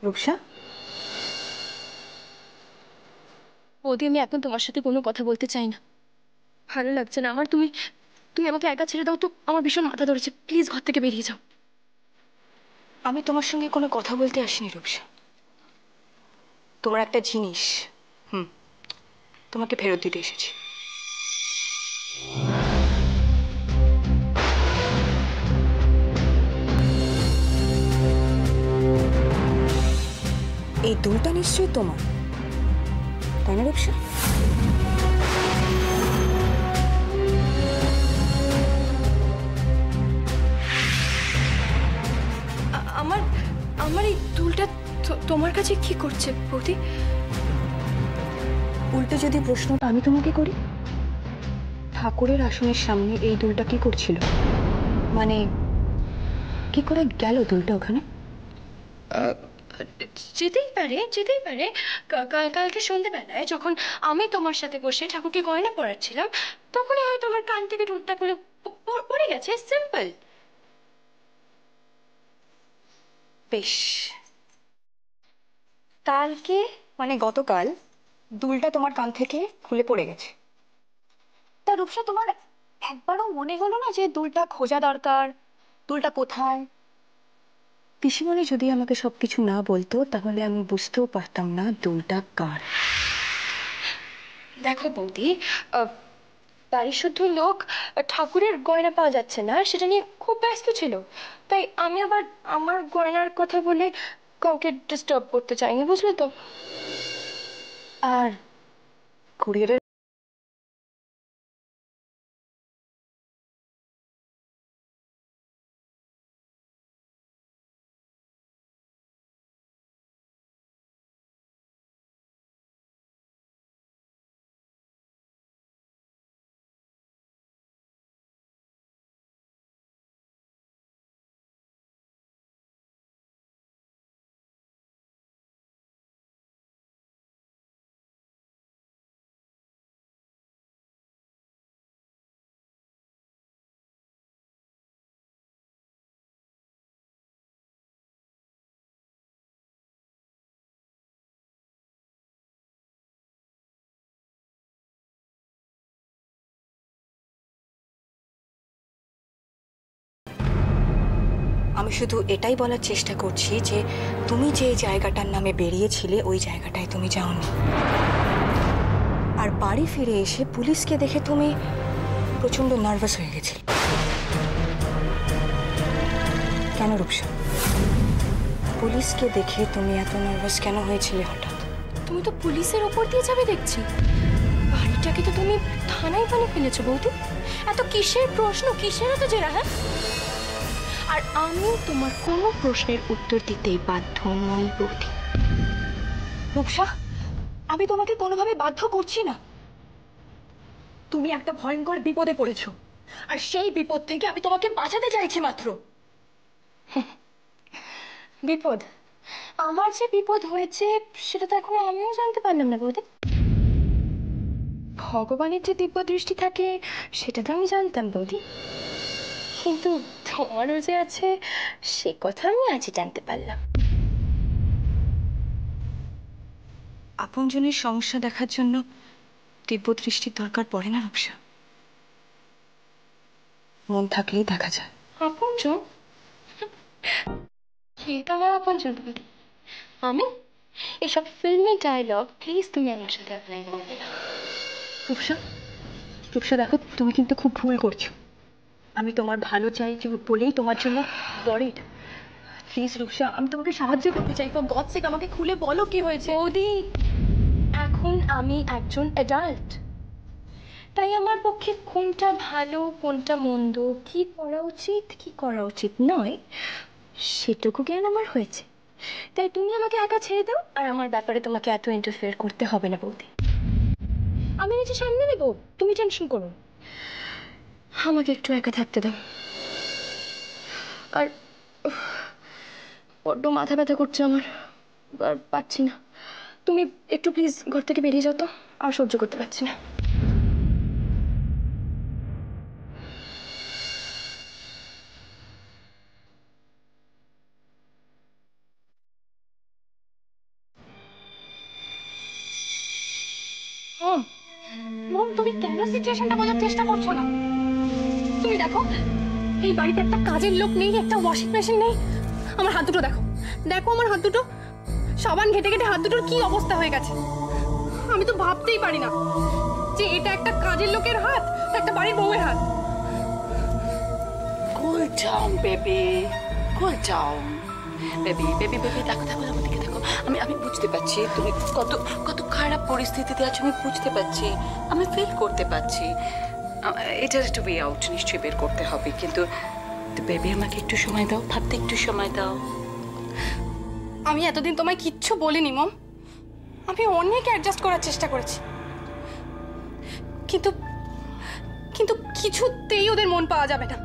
রূপসা, বৌদি, আমি এখন তোমার সাথে কোনো কথা বলতে চাই না। ভালো লাগছে না আমার। তুমি তুমি আমাকে একা ছেড়ে দাও তো, আমার ভীষণ মাথা ধরেছে। প্লিজ ঘর থেকে বেরিয়ে যাও। আমি তোমার সঙ্গে কোনো কথা বলতে আসিনি রূপসা। তোমার একটা জিনিস তোমাকে ফেরত দিতে এসেছি। এই দুলটা নিশ্চয়ই তোমার, তাই না রূপসা? আমার আমার এই দুলটা তোমার কাছে কি করছে বৌদি? উল্টে যদি প্রশ্নটা আমি তোমাকে করি, ঠাকুরের আসনের সামনে এই দুলটা কি করছিল? মানে কি করে গেল দুলটা ওখানে? যেতেই পারে, যেতেই পারে। কালকে সন্ধ্যেবেলায় যখন আমি তোমার সাথে বসে ঠাকুরকে গয়না পরাচ্ছিলাম, তখনই হয়তো আমার কান থেকে দুলটা খুলে পড়ে গেছে। সিম্পল। বেশ, কালকে মানে গতকাল দুলটা তোমার কান থেকে খুলে পড়ে গেছে। তা রূপসা, তোমার একবারও মনে হলো না যে দুলটা খোঁজা দরকার? দুলটা কোথায়? পিসিমণি যদি আমাকে সবকিছু না বলতো তাহলে আমি বুঝতেও পারতাম না দুলটা কার। দেখো বৌদি, বাড়ির শুদ্ধ লোক ঠাকুরের গয়না পাওয়া যাচ্ছে না, সেটা নিয়ে খুব ব্যস্ত ছিল। তাই আমি আবার আমার গয়নার কথা বলে কাউকে ডিস্টার্ব করতে চাইনি, বুঝলে তো। আর কুরিয়ারের আমি শুধু এটাই বলার চেষ্টা করছি যে তুমি যে জায়গাটার নামে বেরিয়েছিলে ওই জায়গাটায় তুমি যাওনি। আর বাড়ি ফিরে এসে পুলিশকে দেখে তুমি প্রচন্ড নার্ভাস হয়ে গেছিলে। কেন রূপসা, পুলিশকে দেখে তুমি এত নার্ভাস কেন হয়েছিলে হঠাৎ? তুমি তো পুলিশের ওপর দিয়ে যাবে দেখছি। বাড়িটাকে তো তুমি থানায় বানিয়ে ফেলেছো বৌদি। এত কিসের প্রশ্ন, কিসের এত জেরা? হ্যাঁ, আর আমি তোমার কোনো প্রশ্নের উত্তর দিতেই বাধ্য নই বৌদি। রূপসা, আমি তোমাকে কোনোভাবে বাধ্য করছি না। তুমি একটা ভয়ঙ্কর বিপদে পড়েছো, আর সেই বিপদ থেকে আমি তোমাকে বাঁচাতে চাইছি মাত্র। বিপদ? আমার যে বিপদ হয়েছে সেটা তো এখনো আমিও জানতে পারলাম না বৌদি। ভগবানের যে দিব্য দৃষ্টি থাকে সেটা তো আমি জানতাম বৌদি, কিন্তু তোমারও যে আছে সে কথা আমি আজই জানতে পারলাম। আপনজনের সমস্যা দেখার জন্য দিব্য দৃষ্টির দরকার পড়ে না রূপসা। মন থাকলেই দেখা যায়। আপনজন? এটা আমার আপনজন বৌদি? আমি এসব ফিল্মি ডায়লগ প্লিজ তুমি আমার সাথে অ্যাপ্লাই করবে না। রূপসা, রূপসা দেখো, তুমি কিন্তু খুব ভুল করছো। আমি তোমার ভালো চাই যে বলেই তোমার জন্য ওয়ারিড। প্লিজ রূপসা, আমি তোমাকে সাহায্য করতে চাই। ফর গড সেক আমাকে খুলে বলো কি হয়েছে। বৌদি, এখন আমি একজন অ্যাডাল্ট, তাই আমার পক্ষে কোনটা ভালো কোনটা মন্দ, কি করা উচিত কি করা উচিত নয়, সেটুকু জ্ঞান আমার হয়েছে। তাই তুমি আমাকে একা ছেড়ে দাও, আর আমার ব্যাপারে তোমাকে এত ইন্টারফেয়ার করতে হবে না বৌদি। আমি নিজে সামনে নেবো, তুমি টেনশন করো না। আমাকে একটু একা থাকতে দাও। আর বড্ড মাথা ব্যথা করছে আমার, আর পাচ্ছি না। তুমি একটু প্লিজ ঘর থেকে বেরিয়ে যাও তো, আর সহ্য করতে পারছি না। মম, তুমি কেন সিচুয়েশনটা বোঝার চেষ্টা করছো না? তুমি দেখো, এই বাড়িতে একটা কাজের লোক নেই, একটা ওয়াশিং মেশিন নেই। আমার হাত দুটো দেখো, দেখো আমার হাত দুটো, সাবান ঘেটে ঘেটে হাত দুটোর কি অবস্থা হয়ে গেছে। আমি তো ভাবতেই পারি না যে এটা একটা কাজের লোকের হাত, একটা বাড়ির বউয়ের হাত। Cool down baby, cool down baby, baby baby দেখো দেখো আমার দিকে দেখো। আমি বুঝতে পারছি তুমি কত কত খারাপ পরিস্থিতিতে আছো, আমি বুঝতে পারছি, আমি ফিল করতে পারছি। এটা একটু ওয়ে আউট নিশ্চয়ই বের করতে হবে, কিন্তু বেবি আমাকে একটু সময় দাও, ভাবতে একটু সময় দাও। আমি এতদিন তোমায় কিচ্ছু বলিনি মম, আমি অনেক অ্যাডজাস্ট করার চেষ্টা করেছি, কিন্তু কিন্তু কিছুতেই ওদের মন পাওয়া যাবে না।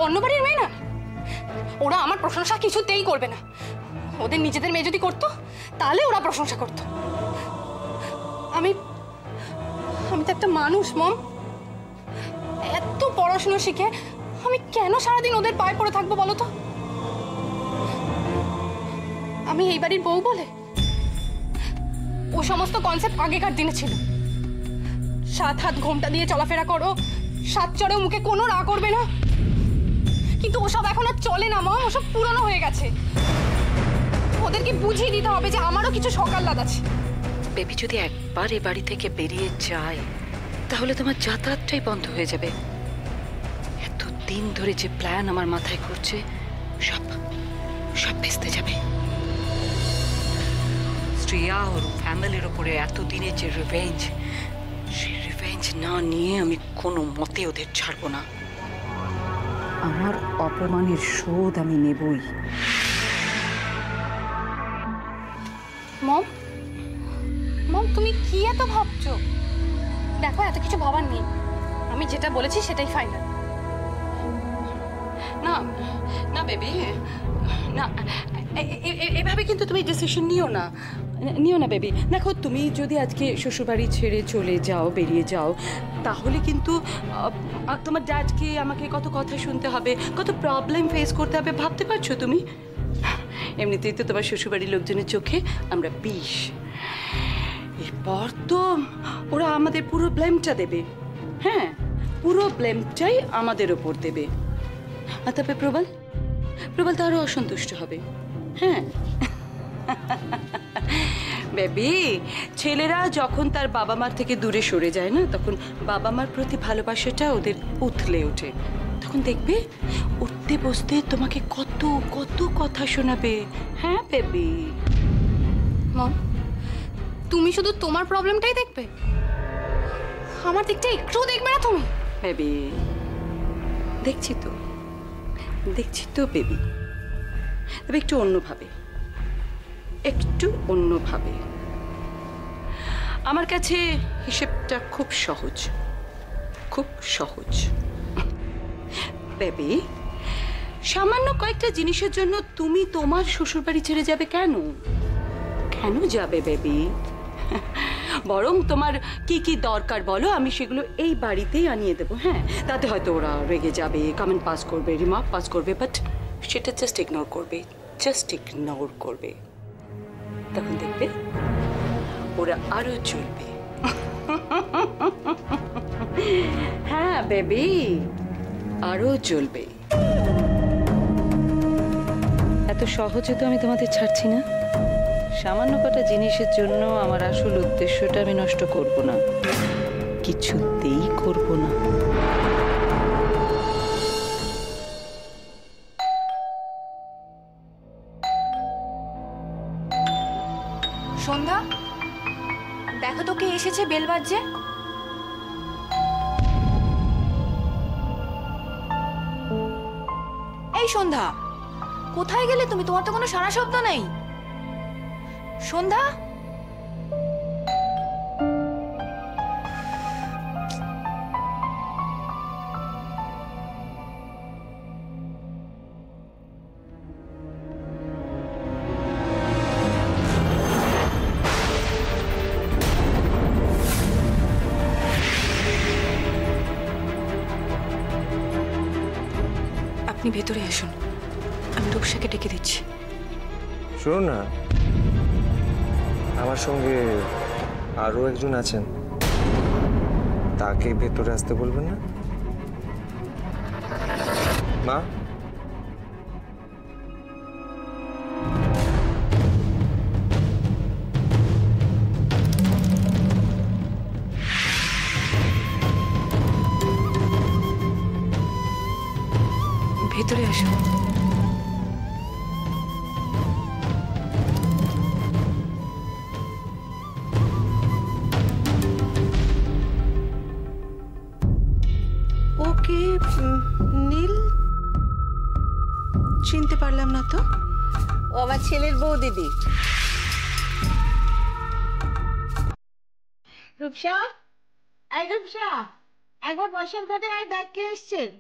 অন্য বাড়ির মেয়ে না, ওরা আমার প্রশংসা কিছুতেই করবে না। ওদের নিজেদের মেয়ে যদি করতো তাহলে ওরা প্রশংসা করতো। আমি আমি তো একটা মানুষ মম, এত পড়াশোনা শিখে আমি কেন সারাদিন ওদের পায়ে পড়ে থাকবো বলো তো? আমি এই বাড়ির বউ বলে ও সমস্ত কনসেপ্ট আগেকার দিনে ছিল। 7 হাত ঘোমটা দিয়ে চলাফেরা করো, 7 চড়েও মুখে কোনো রা করবে না, কিন্তু ওসব এখন আর চলে না মম, ওসব পুরনো হয়ে গেছে। ওদেরকে বুঝিয়ে দিতে হবে যে আমারও কিছু সকাল্লাদ আছে। বেবি যদি একবার এ বাড়ি থেকে বেরিয়ে যায় তাহলে তোমার যাতায়াতটাই বন্ধ হয়ে যাবে। এতদিন ধরে যে প্ল্যান আমার মাথায় ঘুরছে সব সব ভেস্তে যাবে। শ্রেয়া ওর ফ্যামিলির ওপরে এতদিনের যে রিভেঞ্জ, সেই রিভেঞ্জ না নিয়ে আমি কোনো মতে ওদের ছাড়বো না। আমার অপমানের শোধ আমি নেবই। মম, মম তুমি কি এত ভাবছো? দেখো এত কিছু ভাবার নেই, আমি যেটা বলেছি সেটাই ফাইনাল। না না বেবি, না এভাবে কিন্তু তুমি ডিসিশন নিও না, নিও না বেবি। দেখো তুমি যদি আজকে শ্বশুরবাড়ি ছেড়ে চলে যাও, বেরিয়ে যাও, তাহলে কিন্তু তোমার ড্যাডকে আমাকে কত কথা শুনতে হবে, কত প্রবলেম ফেস করতে হবে, ভাবতে পারছো তুমি? এমনিতেই তো তোমার শ্বশুরবাড়ির লোকজনের চোখে আমরা বিষ। এরপর তো ওরা আমাদের পুরো ব্লেমটা দেবে, হ্যাঁ পুরো ব্লেমটাই আমাদের ওপর দেবে। আর তারপরে প্রবল প্রবল তো আরো অসন্তুষ্ট হবে। হ্যাঁ বেবি, ছেলেরা যখন তার বাবা মার থেকে দূরে সরে যায় না, তখন বাবা মার প্রতি ভালোবাসাটা ওদের উথলে ওঠে। তখন দেখবে উঠতে বসতে তোমাকে কত কত কথা শোনাবে। হ্যাঁ বেবি। মম, তুমি শুধু তোমার প্রবলেমটাই দেখবে, আমার দিকটা একটু দেখবে না তুমি? বেবি দেখছি তো, দেখছি তো বেবি, তবে একটু অন্যভাবে, একটু অন্যভাবে। আমার কাছে হিসেবটা খুব সহজ, খুব সহজ। বেবি, সামান্য কয়েকটা জিনিসের জন্য তুমি তোমার শ্বশুরবাড়ি ছেড়ে যাবে কেন? কেন যাবে বেবি? বরং তোমার কি কি দরকার বলো, আমি সেগুলো এই বাড়িতেই আনিয়ে দেবো। হ্যাঁ, তাতে হয়তো ওরা রেগে যাবে, কমেন্ট পাস করবে, রিমার্ক পাস করবে, বাট সেটা জাস্ট ইগনোর করবে, জাস্ট ইগনোর করবে। তখন দেখবে ওরা আরো চলবে। হ্যাঁ বেবি, আরো চলবে। এত সহজে তো আমি তোমাদের ছাড়ছি না। সামান্য কটা জিনিসের জন্য আমার আসল উদ্দেশ্যটা আমি নষ্ট করব না, কিছুতেই করব না। সন্ধ্যা, দেখো তো কে এসেছে, বেল বাজছে। এই সন্ধ্যা, কোথায় গেলে তুমি? তোমার তো কোনো সারা শব্দ নেই। সন্ধ্যা, আপনি ভেতরে আসুন, আমি রূপসাকে ডেকে দিচ্ছি। শুনুন না, আমার সঙ্গে আরও একজন আছেন। তাকে ভেতরে আসতে বলবেন না? মা, ভেতরে আসো। ওকে, নীল, চিনতে পারলাম না তো। ও আমার ছেলের বউ দিদি। রূপসা, এই রূপসা, একবার বসার ঘরে আর ডাকে এসছেন।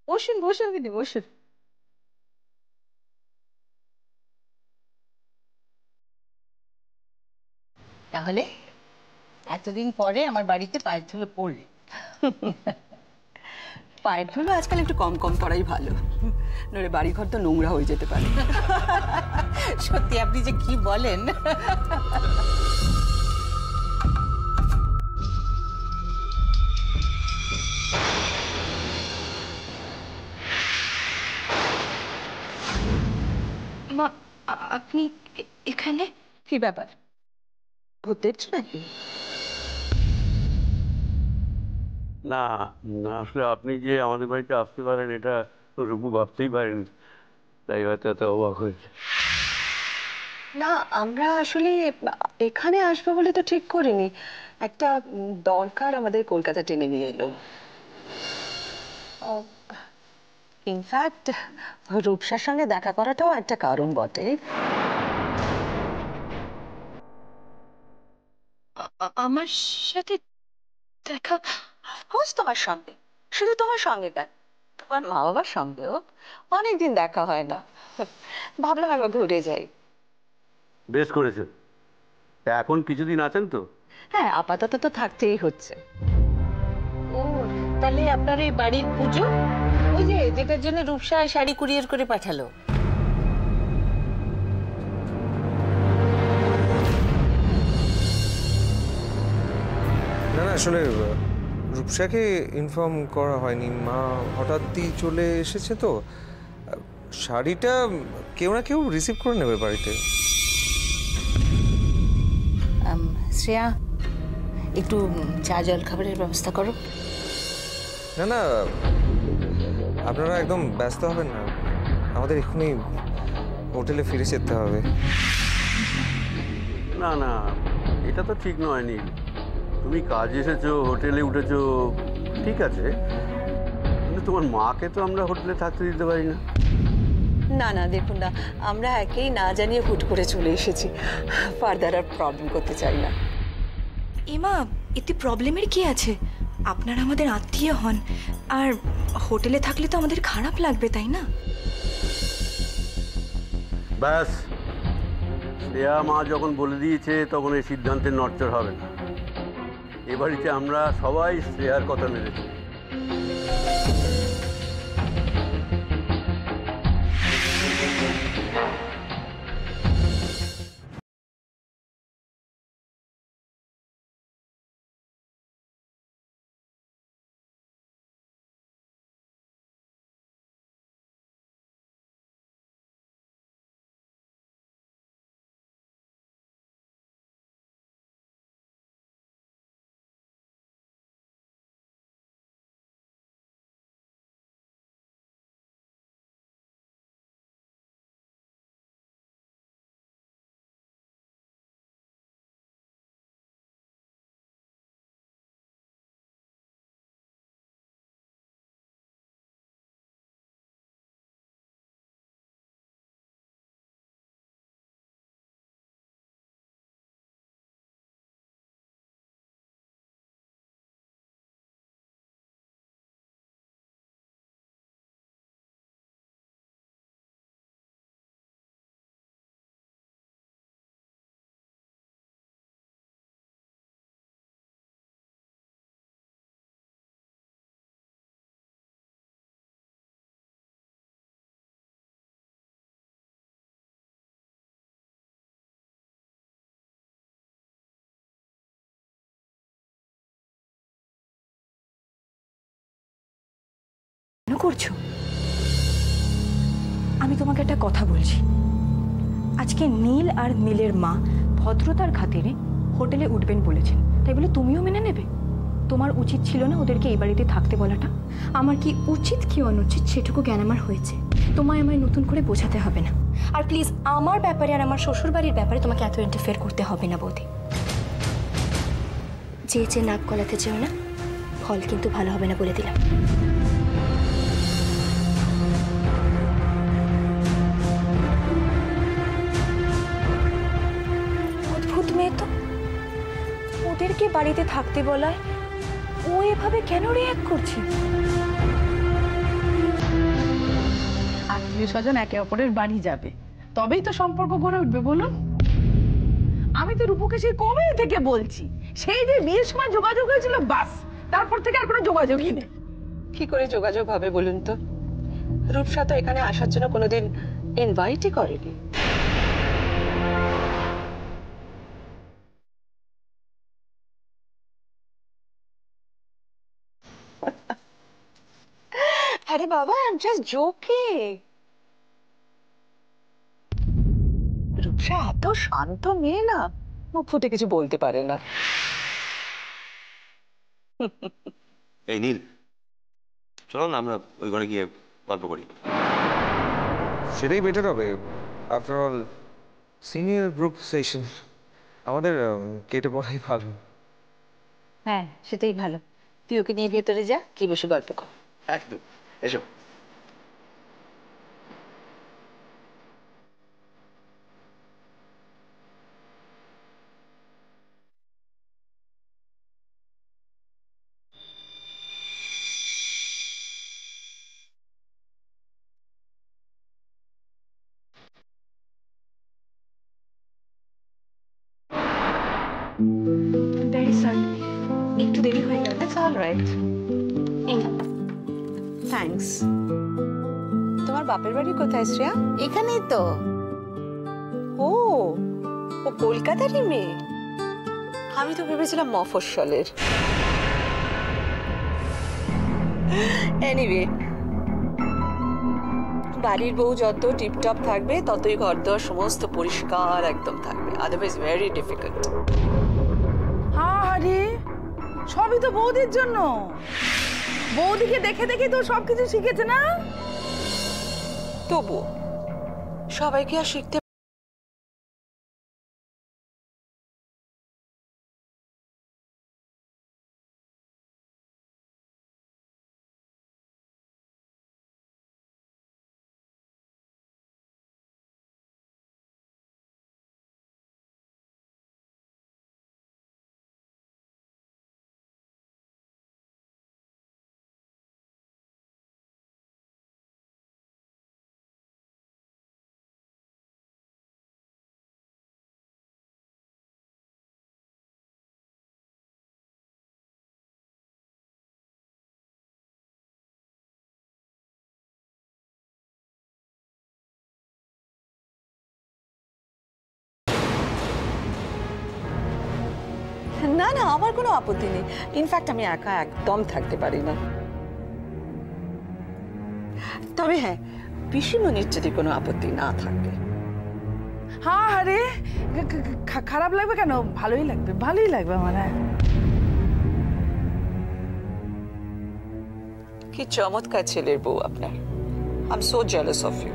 বসুন বসুন দিদি, বসুন। তাহলে এতদিন পরে আমার বাড়িতে পায়ের ধুলো পড়লে। পায়ের ধুলো আজকাল একটু কম কম পড়াই ভালো, নইলে বাড়িঘর তো নোংরা হয়ে যেতে পারে। সত্যি আপনি যে কি বলেন। মা, আপনি এখানে? কি ব্যাপার, ভূত দেখছো নাকি? না, না, আসলে আপনি যে আমাদের বাড়িতে আসতে পারেন এটা তো রূপু ভাবতেই পারেন, তাই হয়তো এত অবাক হয়েছে। না, আমরা আসলে এখানে আসবো বলে তো ঠিক করিনি। একটা দরকার আমাদের কলকাতা টেনে নিয়ে এলো। ইনফ্যাক্ট রূপসার সঙ্গে দেখা করাটাও একটা কারণ বটে। আমার সাথে দেখা? অফকোর্স তোমার সঙ্গে, শুধু তোমার সঙ্গে কেন, তোমার মা বাবার সঙ্গেও। অনেকদিন দেখা হয় না, ভাবলাম একবার ঘুরে যাই। বেশ করেছেন। তা এখন কিছুদিন আছেন তো? হ্যাঁ, আপাতত তো থাকতেই হচ্ছে। ও, তাহলে আপনার এই বাড়ির পুজো, ওই যে যেটার জন্য রূপসা শাড়ি কুরিয়ার করে পাঠালো। না না, আসলে রূপসাকে ইনফর্ম করা হয়নি। মা হঠাৎই চলে এসেছে তো, শাড়িটা কেউ না কেউ রিসিভ করে নেবে বাড়িতে। শ্রেয়া, একটু চা জল খাবারের ব্যবস্থা করো। না না, আপনারা একদম ব্যস্ত হবেন না, আমাদের এক্ষুনি হোটেলে ফিরে যেতে হবে। না না, এটা তো ঠিক নয় নীল। তুমি কাজে এসেছো, হোটেলে উঠেছো, ঠিক আছে, কিন্তু তোমার মাকে তো আমরা হোটেলে থাকতে দিতে পারি না। না না, দেখুন না, আমরা একেই না জানিয়ে হুট করে চলে এসেছি, ফার্দার আর প্রবলেম করতে চাই না। এমা, এতে প্রবলেমের কি আছে? আপনারা আমাদের আত্মীয় হন, আর হোটেলে থাকলে তো আমাদের খারাপ লাগবে, তাই না? ব্যাস, শ্রেয়া মা যখন বলে দিয়েছে তখন এই সিদ্ধান্তের নড়চড় হবে না। এ বাড়িতে আমরা সবাই শ্রেয়ার কথা মেনেছি। করছো? আমি তোমাকে একটা কথা বলছি, আজকে নীল আর নীলের মা ভদ্রতার খাতিরে হোটেলে উঠবেন বলেছেন, তাই বলে তুমিও মেনে নেবে? তোমার উচিত ছিল না ওদেরকে এই বাড়িতে থাকতে বলাটা। আমার কি উচিত কি অনুচিত সেটুকু জ্ঞান আমার হয়েছে, তোমায় আমায় নতুন করে বোঝাতে হবে না। আর প্লিজ আমার ব্যাপারে আর আমার শ্বশুর বাড়ির ব্যাপারে তোমাকে এত ইন্টারফেয়ার করতে হবে না বৌদি। যে নাক গলাতে চেও না, ফল কিন্তু ভালো হবে না বলে দিলাম। অদ্ভুত মেয়ে তো, ওদেরকে বাড়িতে থাকতে বলায় ও এভাবে কেন রিঅ্যাক্ট করছে? আত্মীয় স্বজন একে অপরের বাড়ি যাবে, তবেই তো সম্পর্ক গড়ে উঠবে বলুন। আমি তো রূপকে সেই কবে থেকে বলছি, সেই যে বিয়ের সময় যোগাযোগ হয়েছিল বাস, তারপর থেকে আর কোনো যোগাযোগই নেই। কি করে যোগাযোগ হবে বলুন তো? রূপসা তো এখানে আসার জন্য কোনোদিন ইনভাইটই করেনি। আরে বাবা, I am just joking. Rupsa এত শান্ত মেয়ে না, মুখ ফুটে কিছু বলতে পারে না। এই নীল, চলো না আমরা ওই ঘরে গিয়ে গল্প করি। সেটাই বেটার হবে। After all senior group session, আমাদের কেটে পড়াই ভালো। হ্যাঁ, সেটাই ভালো। তুই ওকে নিয়ে ভেতরে যা, কি বসে গল্প কর। একদম, এসো। ভেরি সরি, একটু দেরি হয়ে গেল। It's all right. থ্যাঙ্কস। তোমার বাপের বাড়ি কোথায় শ্রেয়া? এখানেই তো। ও, ও কলকাতারই মেয়ে? আমি তো ভেবেছিলাম মফস্বলের। এনিওয়ে, বাড়ির বউ যত টিপটপ থাকবে ততই ঘর দোর সমস্ত পরিষ্কার একদম থাকবে, আদারওয়াইজ ভেরি ডিফিকাল্ট। আরে সবই তো বৌদির জন্য। বৌদিকে দেখে দেখে তো সবকিছু শিখেছে না। তবু সবাইকে আর শিখতে না না, আমার কোনো আপত্তি নেই। ইনফ্যাক্ট আমি একা একদম থাকতে পারি না। তবে হ্যাঁ, পিসিমণির যদি কোনো আপত্তি না থাকে। হ্যাঁ, আরে খারাপ লাগবে কেন? ভালোই লাগবে, ভালোই লাগবে আমার। কি চমৎকার ছেলের বউ আপনার। I am so jealous of you.